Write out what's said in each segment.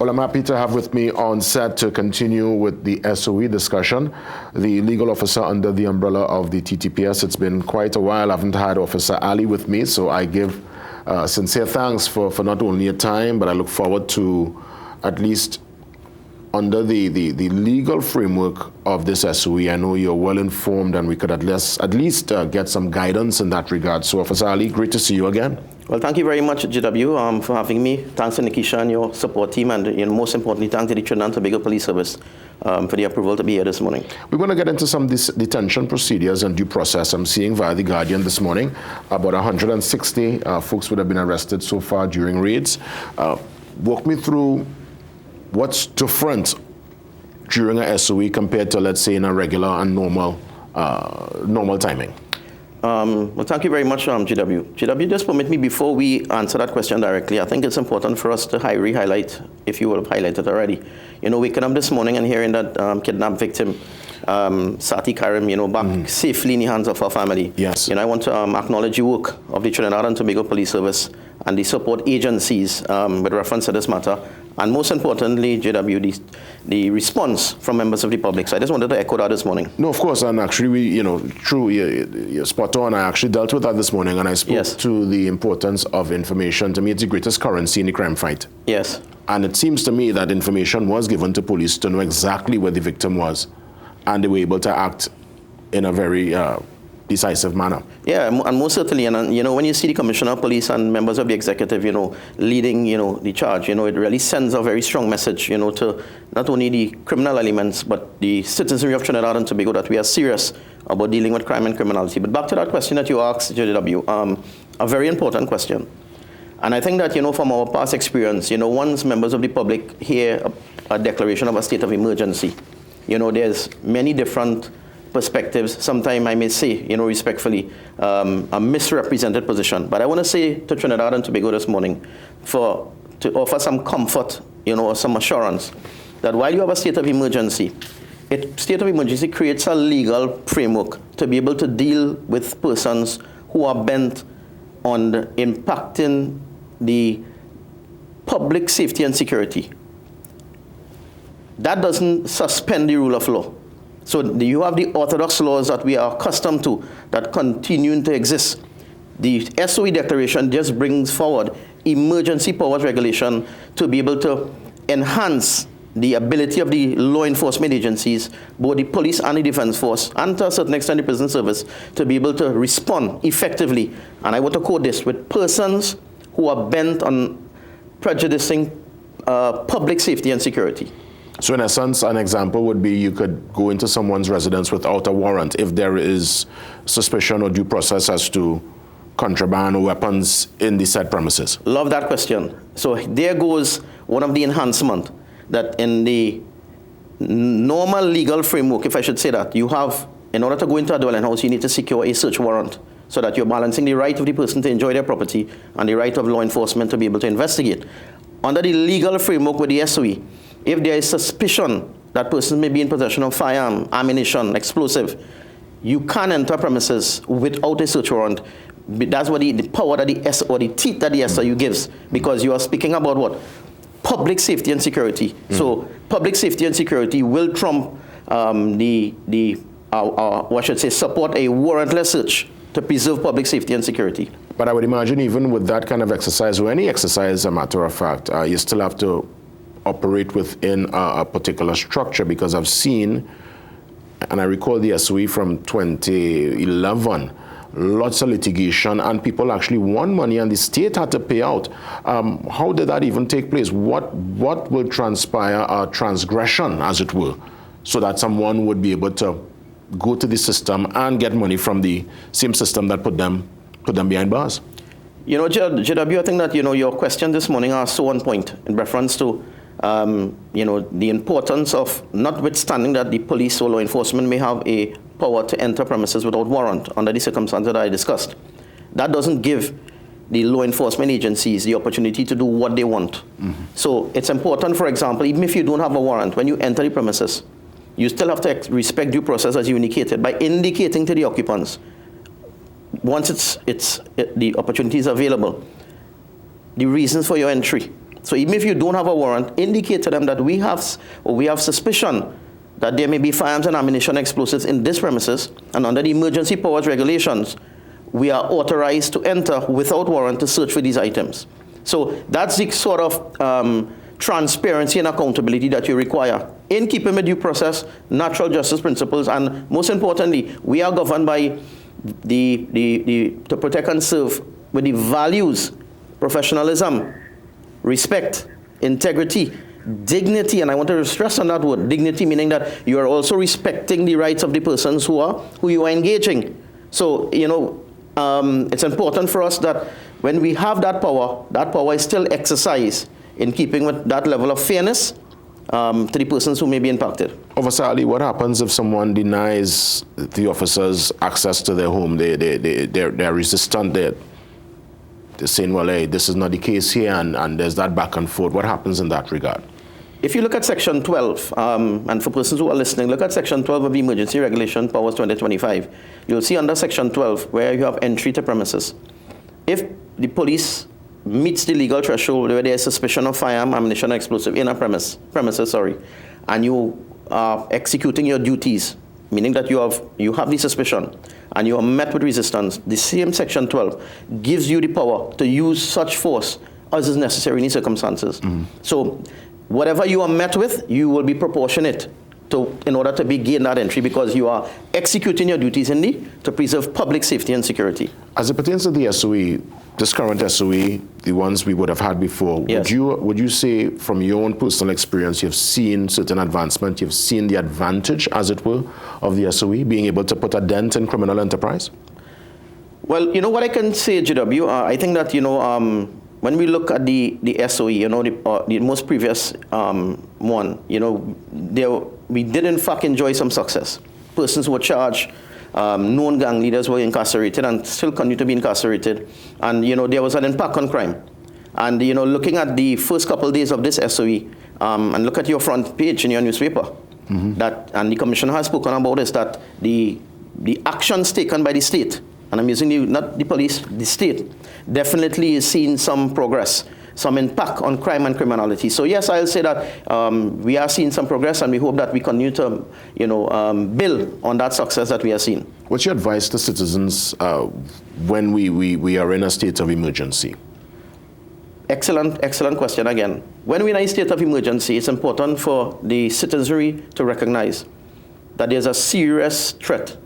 Well, I'm happy to have with me on set to continue with the SOE discussion, the legal officer under the umbrella of the TTPS. It's been quite a while. I haven't had Officer Ali with me, so I give sincere thanks for not only your time, but I look forward to at least under the legal framework of this SOE. I know you're well informed and we could at least get some guidance in that regard. So Officer Ali, great to see you again. Well, thank you very much, JW, for having me. Thanks to Nikisha and your support team, and most importantly, thanks to the Trinidad Tobago Police Service for the approval to be here this morning. We're going to get into some detention procedures and due process. I'm seeing via The Guardian this morning about 160 folks would have been arrested so far during raids. Walk me through what's different during a SOE compared to, let's say, in a regular and normal timing. Well, thank you very much, GW. GW, just permit me, before we answer that question directly, I think it's important for us to re-highlight, if you will have highlighted already. Waking up this morning and hearing that kidnapped victim, Sati Karim, back safely in the hands of our family. Yes. I want to acknowledge the work of the Trinidad and Tobago Police Service and the support agencies with reference to this matter. And most importantly, JW, the response from members of the public. So I just wanted to echo that this morning. No, of course, and actually, you're spot on. I actually dealt with that this morning, and I spoke to the importance of information. To me, it's the greatest currency in the crime fight. Yes. And it seems to me that information was given to police to know exactly where the victim was, and they were able to act in a very decisive manner. Yeah, and most certainly, and when you see the Commissioner of Police and members of the executive, leading, the charge, it really sends a very strong message, to not only the criminal elements, but the citizenry of Trinidad and Tobago, that we are serious about dealing with crime and criminality. But back to that question that you asked, JW, a very important question. And I think that, from our past experience, once members of the public hear a declaration of a state of emergency, there's many different perspectives, sometimes I may say, respectfully, a misrepresented position. But I want to say to Trinidad and Tobago this morning to offer some comfort, or some assurance that while you have a state of emergency, state of emergency creates a legal framework to be able to deal with persons who are bent on impacting the public safety and security. That doesn't suspend the rule of law. So you have the orthodox laws that we are accustomed to that continue to exist. The SOE declaration just brings forward emergency powers regulation to be able to enhance the ability of the law enforcement agencies, both the police and the defense force, and to a certain extent the prison service, to be able to respond effectively. And I want to quote this, with persons who are bent on prejudicing public safety and security. So in essence, an example would be you could go into someone's residence without a warrant if there is suspicion or due process as to contraband or weapons in the said premises. Love that question. So there goes one of the enhancements that in the normal legal framework, if I should say that, you have, in order to go into a dwelling house, you need to secure a search warrant so that you're balancing the right of the person to enjoy their property and the right of law enforcement to be able to investigate. Under the legal framework with the SOE, if there is suspicion that person may be in possession of firearm, ammunition, explosive, you can't enter premises without a search warrant. That's what the power that the SOE, or the teeth that the SOE gives, because you are speaking about what? Public safety and security. So public safety and security will trump what I should say, support a warrantless search to preserve public safety and security. But I would imagine even with that kind of exercise, or any exercise, as a matter of fact, you still have to operate within a particular structure, because I've seen, and I recall the SOE from 2011, lots of litigation, and people actually won money and the state had to pay out. How did that even take place? What will transpire a transgression, as it were, so that someone would be able to go to the system and get money from the same system that put them behind bars? JW, I think that, your question this morning are so on point in reference to the importance of, notwithstanding that the police or law enforcement may have a power to enter premises without warrant under the circumstances that I discussed, that doesn't give the law enforcement agencies the opportunity to do what they want. So it's important, for example, even if you don't have a warrant, when you enter the premises, you still have to respect due process as you indicated by indicating to the occupants, once the opportunity is available, the reasons for your entry, So even if you don't have a warrant, indicate to them that we have suspicion that there may be firearms and ammunition explosives in this premises, and under the emergency powers regulations, we are authorized to enter without warrant to search for these items. So that's the sort of transparency and accountability that you require in keeping with due process, natural justice principles, and most importantly, we are governed by to protect and serve with the values, professionalism, respect, integrity, dignity, and I want to stress on that word, dignity, meaning that you are also respecting the rights of the persons who you are engaging. So, it's important for us that when we have that power is still exercised in keeping with that level of fairness to the persons who may be impacted. Officer Ali, what happens if someone denies the officers access to their home? They're resistant. They're saying, well, hey, this is not the case here, and there's that back and forth. What happens in that regard? If you look at Section 12, and for persons who are listening, look at Section 12 of the Emergency Regulation Powers 2025. You'll see under Section 12 where you have entry to premises. If the police meets the legal threshold where there is suspicion of firearm, ammunition, or explosive in a premises, and you are executing your duties, meaning that you have the suspicion, and you are met with resistance, the same Section 12 gives you the power to use such force as is necessary in these circumstances. So whatever you are met with, you will be proportionate in order to begin that entry, because you are executing your duties to preserve public safety and security. As it pertains to the SOE, this current SOE, the ones we would have had before, yes. would you say from your own personal experience, you've seen certain advancement, you've seen the advantage, as it were, of the SOE, being able to put a dent in criminal enterprise? Well, what I can say, GW, I think that, when we look at the SOE, the most previous one, we did in fact enjoy some success. Persons were charged, known gang leaders were incarcerated and still continue to be incarcerated, and there was an impact on crime. And looking at the first couple of days of this SOE, and look at your front page in your newspaper, that, and the commissioner has spoken about this, that the actions taken by the state, and I'm using not the police, the state, definitely is seeing some progress, some impact on crime and criminality. So yes, I'll say that we are seeing some progress, and we hope that we continue to, build on that success that we are seeing. What's your advice to citizens when we are in a state of emergency? Excellent question again. When we're in a state of emergency, it's important for the citizenry to recognize that there's a serious threat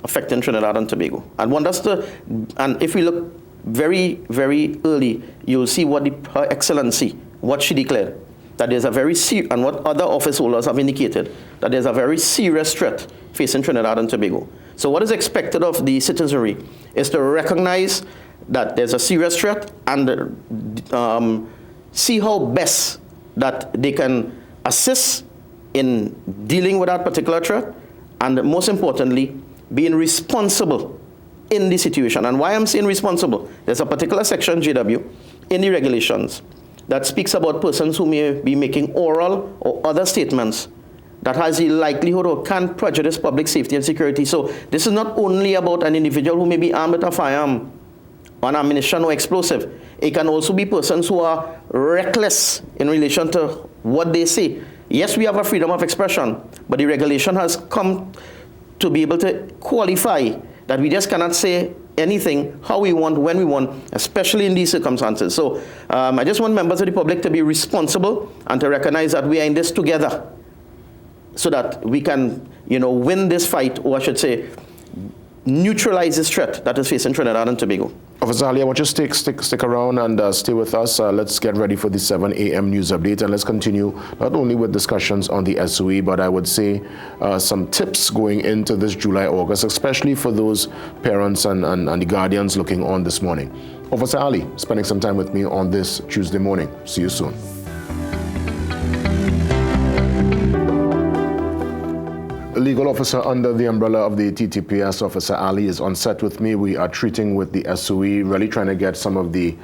affecting Trinidad and Tobago. And if we look very, very early, you'll see what Her Excellency, what she declared, that there's a very serious, and what other office holders have indicated, that there's a very serious threat facing Trinidad and Tobago. So what is expected of the citizenry is to recognize that there's a serious threat and see how best that they can assist in dealing with that particular threat, and most importantly, being responsible in the situation. And why I'm saying responsible, there's a particular section, JW, in the regulations that speaks about persons who may be making oral or other statements that has the likelihood or can prejudice public safety and security. So this is not only about an individual who may be armed with a firearm, an ammunition or explosive. It can also be persons who are reckless in relation to what they say. Yes, we have a freedom of expression, but the regulation has come to be able to qualify that we just cannot say anything how we want, when we want, especially in these circumstances. So I just want members of the public to be responsible and to recognize that we are in this together so that we can, win this fight, or I should say, neutralize this threat that is facing Trinidad and Tobago. Officer Ali, I want you to stick around and stay with us. Let's get ready for the 7 a.m. news update, and let's continue not only with discussions on the SOE, but I would say some tips going into this July, August, especially for those parents and the guardians looking on this morning. Officer Ali, spending some time with me on this Tuesday morning. See you soon. Legal officer under the umbrella of the TTPS, Officer Ali, is on set with me. We are treating with the SOE, really trying to get some of the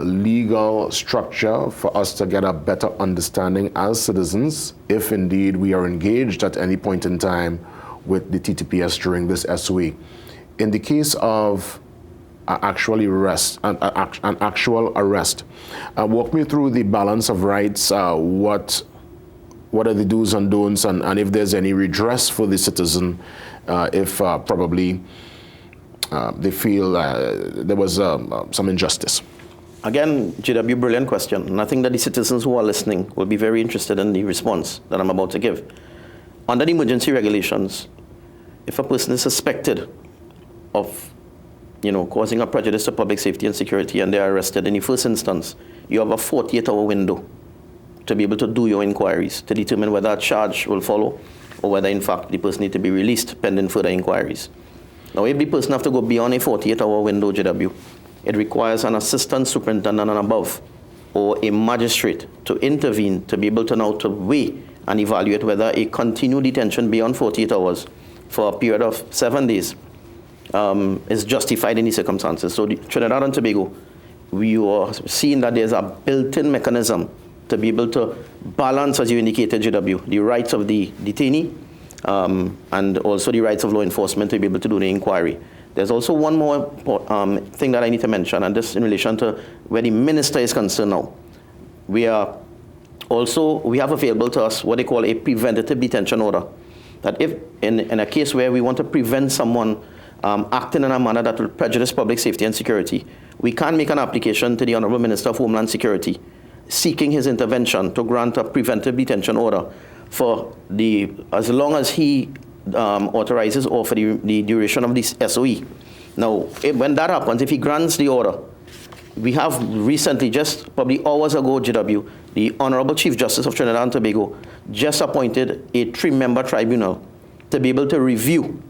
legal structure for us to get a better understanding as citizens, if indeed we are engaged at any point in time with the TTPS during this SOE. In the case of an actual arrest. Walk me through the balance of rights. What are the do's and don'ts, and if there's any redress for the citizen if probably they feel there was some injustice? Again, JW, brilliant question. And I think that the citizens who are listening will be very interested in the response that I'm about to give. Under the emergency regulations, if a person is suspected of causing a prejudice to public safety and security and they are arrested in the first instance, you have a 48-hour window to be able to do your inquiries to determine whether a charge will follow or whether, in fact, the person needs to be released pending further inquiries. Now, if the person has to go beyond a 48-hour window, JW, it requires an assistant superintendent and above or a magistrate to intervene to be able to now to weigh and evaluate whether a continued detention beyond 48 hours for a period of 7 days is justified in the circumstances. So Trinidad and Tobago, we are seeing that there's a built-in mechanism to be able to balance, as you indicated, JW, the rights of the detainee and also the rights of law enforcement to be able to do the inquiry. There's also one more thing that I need to mention, and this in relation to where the minister is concerned now. We have available to us what they call a preventative detention order. That if in a case where we want to prevent someone acting in a manner that will prejudice public safety and security, we can make an application to the Honorable Minister of Homeland Security seeking his intervention to grant a preventive detention order for as long as he authorizes or for the duration of this SOE. Now, when that happens, if he grants the order, we have recently, just probably hours ago, JW, the Honorable Chief Justice of Trinidad and Tobago just appointed a 3-member tribunal to be able to review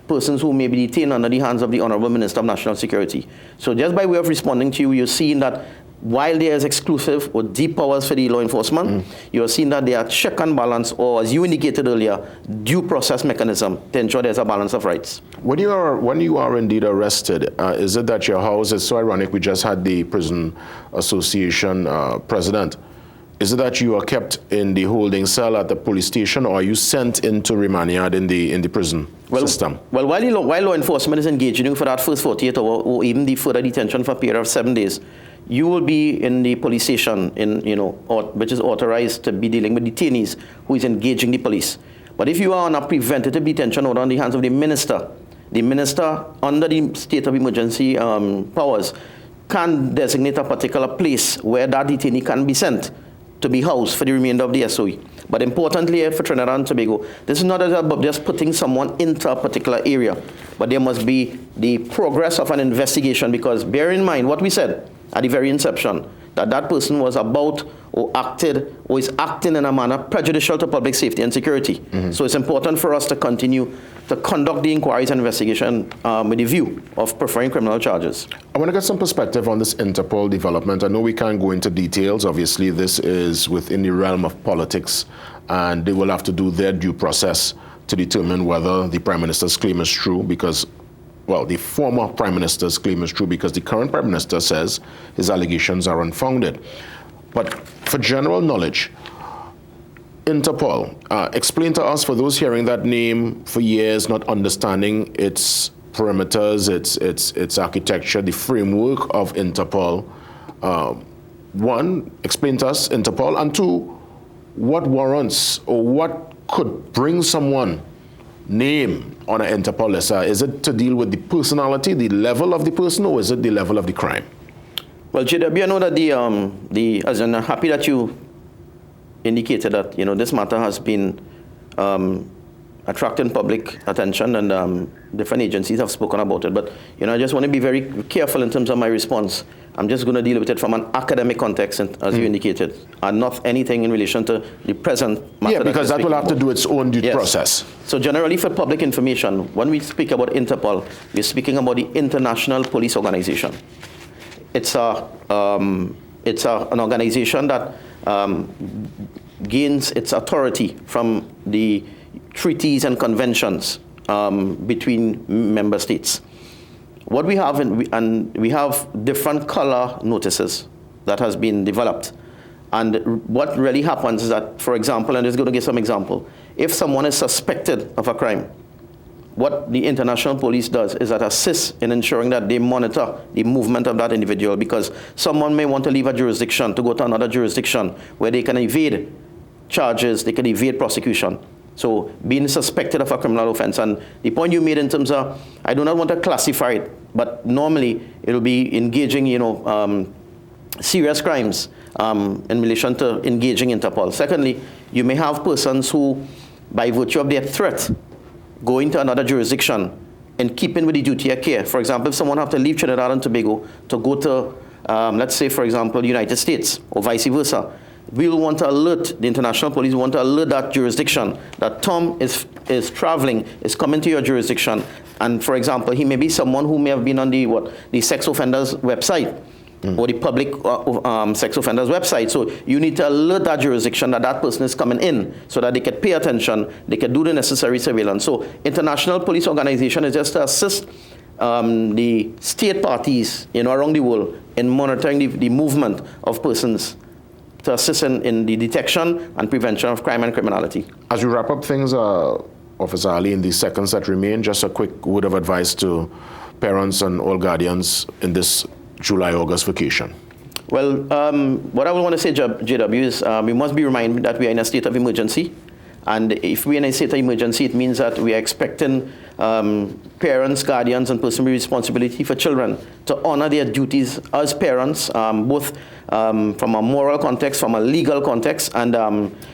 persons who may be detained under the hands of the Honorable Minister of National Security. So just by way of responding to you, you're seeing that while there is exclusive or deep powers for the law enforcement, you're seeing that there are check and balance, or as you indicated earlier, due process mechanism to ensure there's a balance of rights. When you are indeed arrested, is it that your house, it's so ironic, we just had the Prison Association president, is it that you are kept in the holding cell at the police station, or are you sent into remand yard in the prison system? Well, while law enforcement is engaging for that first 48 hours or even the further detention for a period of 7 days, you will be in the police station, which is authorized to be dealing with detainees who is engaging the police. But if you are on a preventative detention order in the hands of the minister under the state of emergency powers can designate a particular place where that detainee can be sent to be housed for the remainder of the SOE. But importantly for Trinidad and Tobago, this is not about just putting someone into a particular area, but there must be the progress of an investigation, because bear in mind what we said at the very inception, that person was about or acted or is acting in a manner prejudicial to public safety and security. So it's important for us to continue to conduct the inquiries and investigation with the view of preferring criminal charges. I want to get some perspective on this Interpol development. I know we can't go into details. Obviously, this is within the realm of politics, and they will have to do their due process to determine whether the Prime Minister's claim is true, because the former Prime Minister's claim is true, because the current Prime Minister says his allegations are unfounded. But for general knowledge, Interpol, explain to us, for those hearing that name for years, not understanding its perimeters, its architecture, the framework of Interpol. One, explain to us Interpol, and two, what warrants or what could bring someone name on an Interpol list? Is it to deal with the personality, the level of the person, or is it the level of the crime? Well, JW, I know that as I'm happy that you indicated that this matter has been attracting public attention, and different agencies have spoken about it. But I just want to be very careful in terms of my response. I'm just going to deal with it from an academic context, as you indicated, and not anything in relation to the present matter. Yeah, because that will have to do its own due process. So generally, for public information, when we speak about Interpol, we're speaking about the International Police Organization. It's an organization that gains its authority from the treaties and conventions between member states. What we have, and we have different color notices that has been developed. And what really happens is that, for example, and I'm just going to give some example, if someone is suspected of a crime, what the international police does is that assists in ensuring that they monitor the movement of that individual, because someone may want to leave a jurisdiction to go to another jurisdiction where they can evade charges, they can evade prosecution. So being suspected of a criminal offense. And the point you made in terms of, I do not want to classify it, but normally it will be engaging, serious crimes in relation to engaging Interpol. Secondly, you may have persons who, by virtue of their threat, go into another jurisdiction and keeping with the duty of care. For example, if someone have to leave Trinidad and Tobago to go to, let's say, for example, the United States or vice versa, we'll want to alert, the international police want to alert that jurisdiction that Tom is traveling, is coming to your jurisdiction. And for example, he may be someone who may have been on the sex offenders website or the public sex offenders website. So you need to alert that jurisdiction that that person is coming in so that they can pay attention, they can do the necessary surveillance. So international police organization is just to assist the state parties around the world in monitoring the movement of persons, to assist in the detection and prevention of crime and criminality. As we wrap up things, Officer Ali, in the seconds that remain, just a quick word of advice to parents and all guardians in this July-August vacation. Well, what I would want to say, JW, is we must be reminded that we are in a state of emergency. And if we're in a state of emergency, it means that we are expecting parents, guardians, and personal responsibility for children to honor their duties as parents, both from a moral context, from a legal context. And,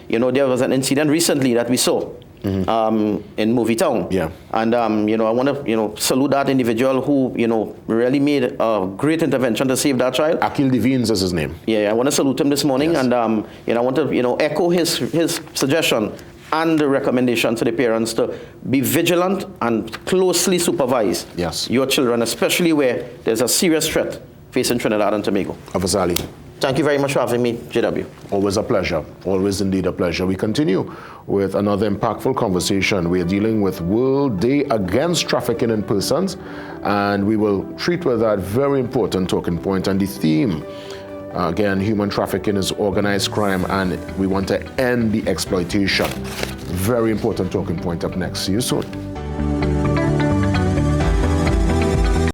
there was an incident recently that we saw in Movie Town. Yeah. And, I want to, salute that individual who, really made a great intervention to save that child. Akil Devines is his name. Yeah, I want to salute him this morning. Yes. And, I want to, echo his suggestion and the recommendation to the parents to be vigilant and closely supervise your children, especially where there's a serious threat facing Trinidad and Tobago. Officer Ali. Thank you very much for having me, JW. Always a pleasure. Always indeed a pleasure. We continue with another impactful conversation. We are dealing with World Day Against Trafficking in Persons, and we will treat with that very important talking point. And the theme, again, human trafficking is organized crime, and we want to end the exploitation. Very important talking point up next. See you soon.